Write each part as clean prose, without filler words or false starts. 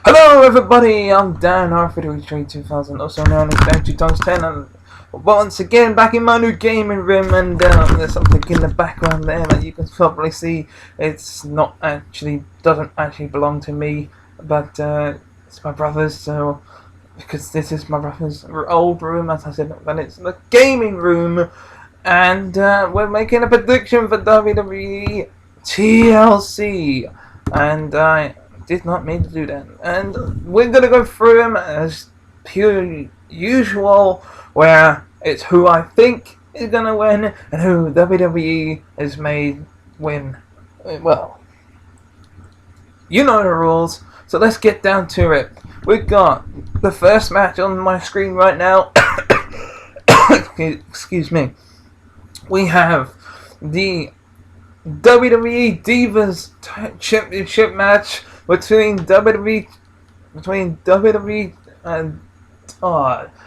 Hello everybody, I'm Danrvdtree2000, also known as Danrvdtree2000, and once again back in my new gaming room, and there's something in the background there that you can probably see. Doesn't actually belong to me, but it's my brother's, so because this is my brother's old room, as I said, but it's the gaming room, and we're making a prediction for WWE TLC, and I did not mean to do that. And we're gonna go through them as pure usual, where it's who I think is gonna win and who WWE has made win. Well, you know the rules, so let's get down to it. We've got the first match on my screen right now. Excuse me. We have the WWE Divas Championship match between WWE and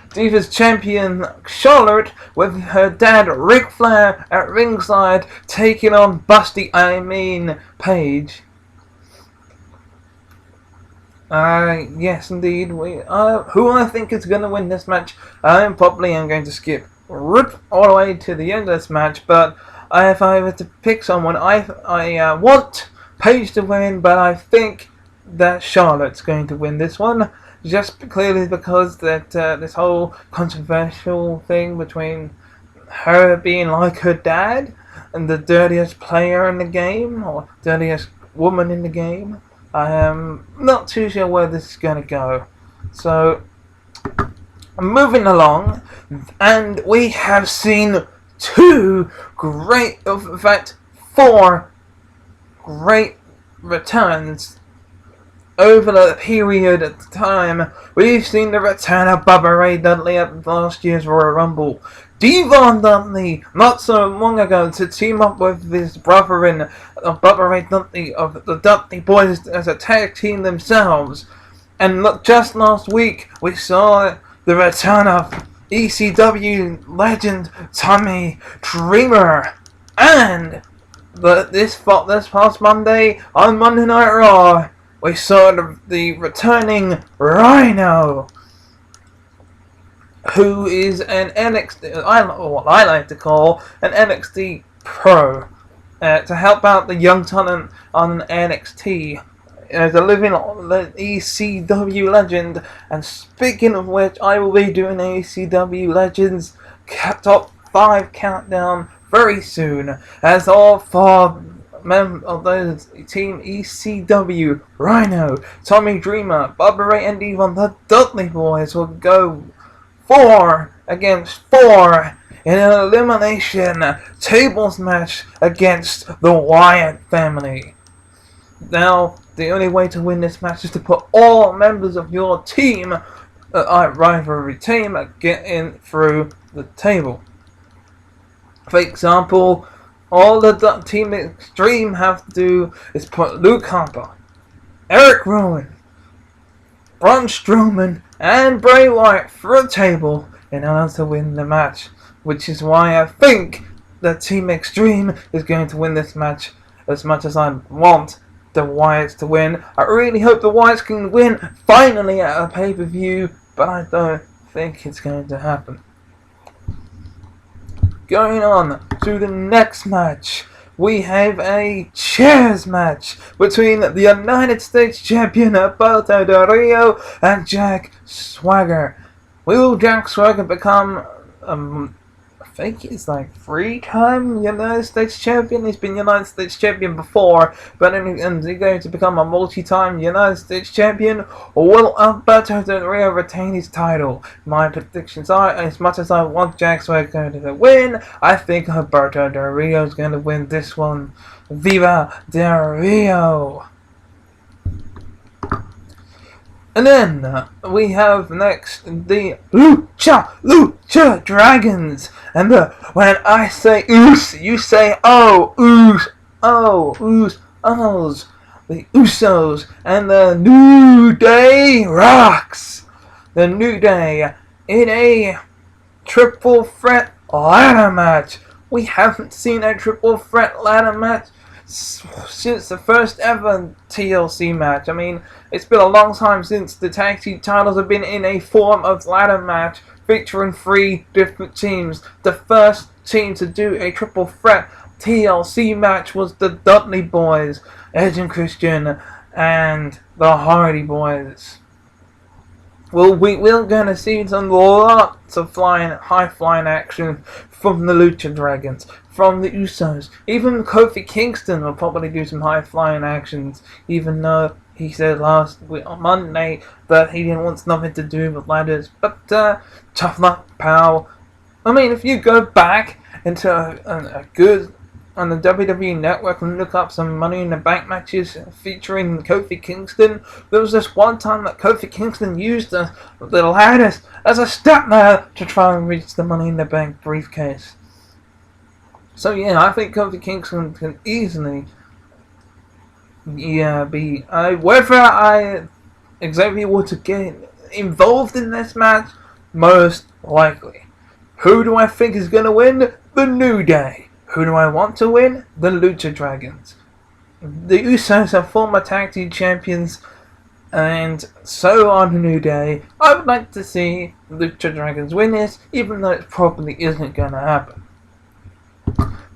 Divas champion Charlotte with her dad Ric Flair at ringside, taking on Paige. Yes indeed. Who I think is going to win this match, I am going to skip right all the way to the end of this match, but if I were to pick someone, I want Paige to win, but I think that Charlotte's going to win this one, just clearly because that this whole controversial thing between her being like her dad and the dirtiest player in the game, or dirtiest woman in the game. I am not too sure where this is going to go. So, moving along, and we have seen four great returns over the period of time. We've seen the return of Bubba Ray Dudley at last year's Royal Rumble. Devon Dudley, not so long ago, to team up with his brother in Bubba Ray Dudley of the Dudley Boys as a tag team themselves. And just last week, we saw the return of ECW legend Tommy Dreamer. And this past Monday, on Monday Night Raw, we saw the returning Rhino, who is an NXT, what I like to call an NXT pro, to help out the young talent on NXT. As a living ECW legend, and speaking of which, I will be doing an ECW Legends Top 5 countdown very soon, as all four members of those Team ECW, Rhino, Tommy Dreamer, Bubba Ray, and even the Dudley Boys will go 4 against 4 in an elimination tables match against the Wyatt family. Now, the only way to win this match is to put all members of your team, rivalry team, get in through the table. For example, all the Team Extreme have to do is put Luke Harper, Eric Rowan, Braun Strowman, and Bray Wyatt through a table in order to win the match, which is why I think that Team Extreme is going to win this match. As much as I want the Wyatts to win, I really hope the Wyatts can win finally at a pay-per-view, but I don't think it's going to happen. Going on to the next match, we have a chairs match between the United States Champion Alberto Del Rio and Jack Swagger. Will Jack Swagger become, I think he's like 3-time United States Champion? He's been United States Champion before, but is he going to become a multi-time United States Champion? Or will Alberto Del Rio retain his title? My predictions are, as much as I want Jack Swagger to win, I think Alberto Del Rio is going to win this one. Viva Del Rio! And then we have next the Lucha Dragons, and when I say oos, you say oh, oos, ohs. The Usos and the New Day Rocks. The New Day in a triple threat ladder match. We haven't seen a triple threat ladder match since the first ever TLC match. I mean, it's been a long time since the tag team titles have been in a form of ladder match featuring 3 different teams. The first team to do a triple threat TLC match was the Dudley Boys, Edge and Christian, and the Hardy Boys. Well, we're going to see some lots of high flying action from the Lucha Dragons, from the Usos. Even Kofi Kingston will probably do some high flying actions, even though he said last week on Monday that he didn't want nothing to do with ladders. But tough luck, pal. I mean, if you go back into a good on the WWE Network and look up some Money in the Bank matches featuring Kofi Kingston, there was this one time that Kofi Kingston used the ladders as a step ladder to try and reach the Money in the Bank briefcase. So yeah, I think Kofi Kingston can easily be whether Xavier were to get involved in this match, most likely. Who do I think is going to win? The New Day. Who do I want to win? The Lucha Dragons. The Usos are former tag team champions, and so are the New Day. I would like to see Lucha Dragons win this, even though it probably isn't going to happen.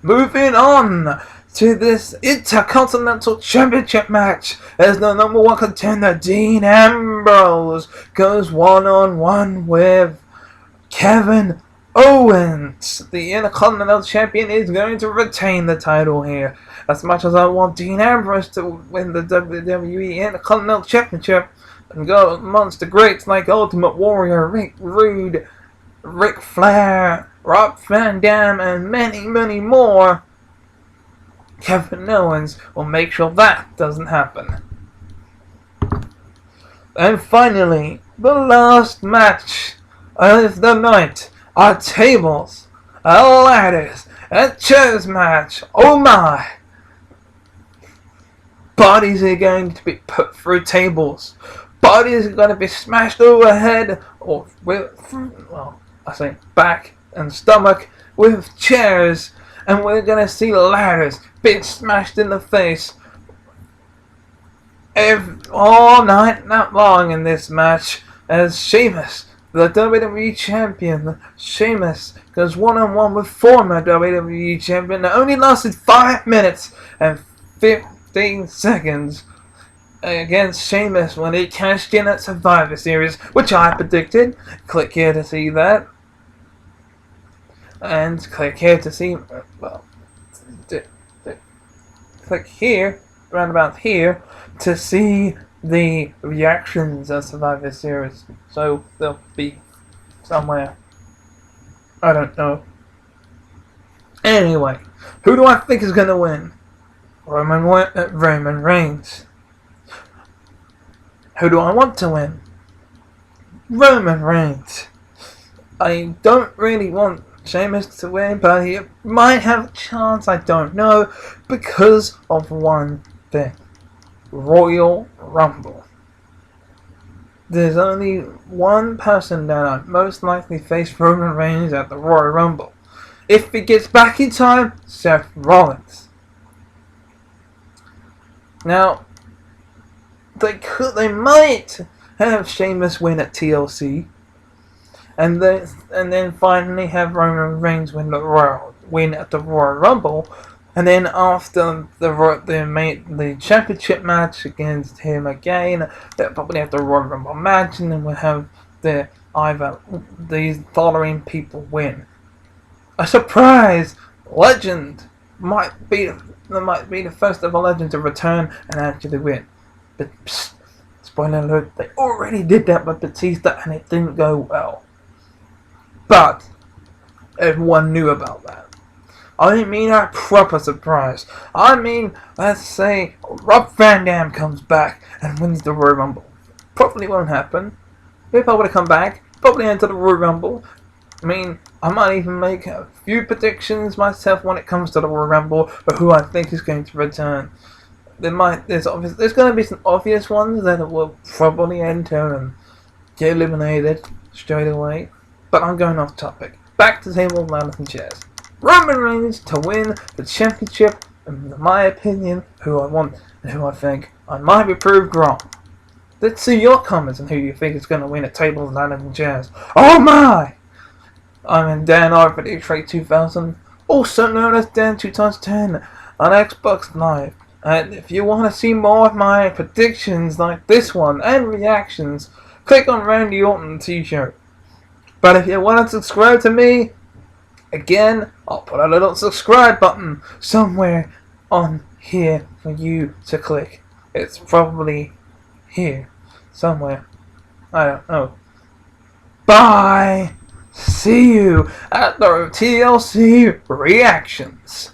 Moving on to this Intercontinental Championship match, as the number 1 contender Dean Ambrose goes one-on-one with Kevin Owens. The Intercontinental Champion is going to retain the title here. As much as I want Dean Ambrose to win the WWE Intercontinental Championship and go amongst the greats like Ultimate Warrior, Rick Rude, Ric Flair, Rob Van Dam, and many, many more, Kevin Owens will make sure that doesn't happen. And finally, the last match of the night. Our tables, our ladders, a chairs match. Oh my! Bodies are going to be put through tables. Bodies are going to be smashed overhead, or back and stomach with chairs, and we're going to see ladders being smashed in the face all night, not long in this match, as Sheamus, the WWE Champion, Sheamus, goes one-on-one with former WWE Champion that only lasted 5 minutes and 15 seconds against Sheamus when he cashed in at Survivor Series, which I predicted. Click here to see that. And click here to see, click here, round about here, to see the reactions of Survivor Series. So they'll be somewhere. I don't know. Anyway, who do I think is going to win? Roman Reigns. Who do I want to win? Roman Reigns. I don't really want Sheamus to win, but he might have a chance, I don't know, because of one thing. Royal Rumble. There's only one person that I'd most likely face Roman Reigns at the Royal Rumble. If he gets back in time, Seth Rollins. Now, they might have Sheamus win at TLC, and then finally have Roman Reigns win at the Royal Rumble. And then after the championship match against him again, they'll probably have the Royal Rumble match, and then we'll have these following people win. A surprise legend might be the first ever legend to return and actually win. But psst, spoiler alert, they already did that with Batista and it didn't go well. But everyone knew about that. I didn't mean a proper surprise. I mean, let's say Rob Van Dam comes back and wins the Royal Rumble. Probably won't happen. If I were to come back, probably enter the Royal Rumble. I mean, I might even make a few predictions myself when it comes to the Royal Rumble for who I think is going to return. There's going to be some obvious ones that will probably enter and get eliminated straight away. But I'm going off topic. Back to table, ladders, and chairs. Roman Reigns to win the championship in my opinion, who I want and who I think I might be proved wrong. Let's see your comments on who you think is going to win at tables, ladders, and chairs. Oh my! I'm in Danrvdtree2000, also known as Dan2x10 on Xbox Live. And if you want to see more of my predictions like this one and reactions, click on Randy Orton t-shirt. But if you want to subscribe to me, again, I'll put a little subscribe button somewhere on here for you to click. It's probably here somewhere. I don't know. Bye! See you at the TLC reactions.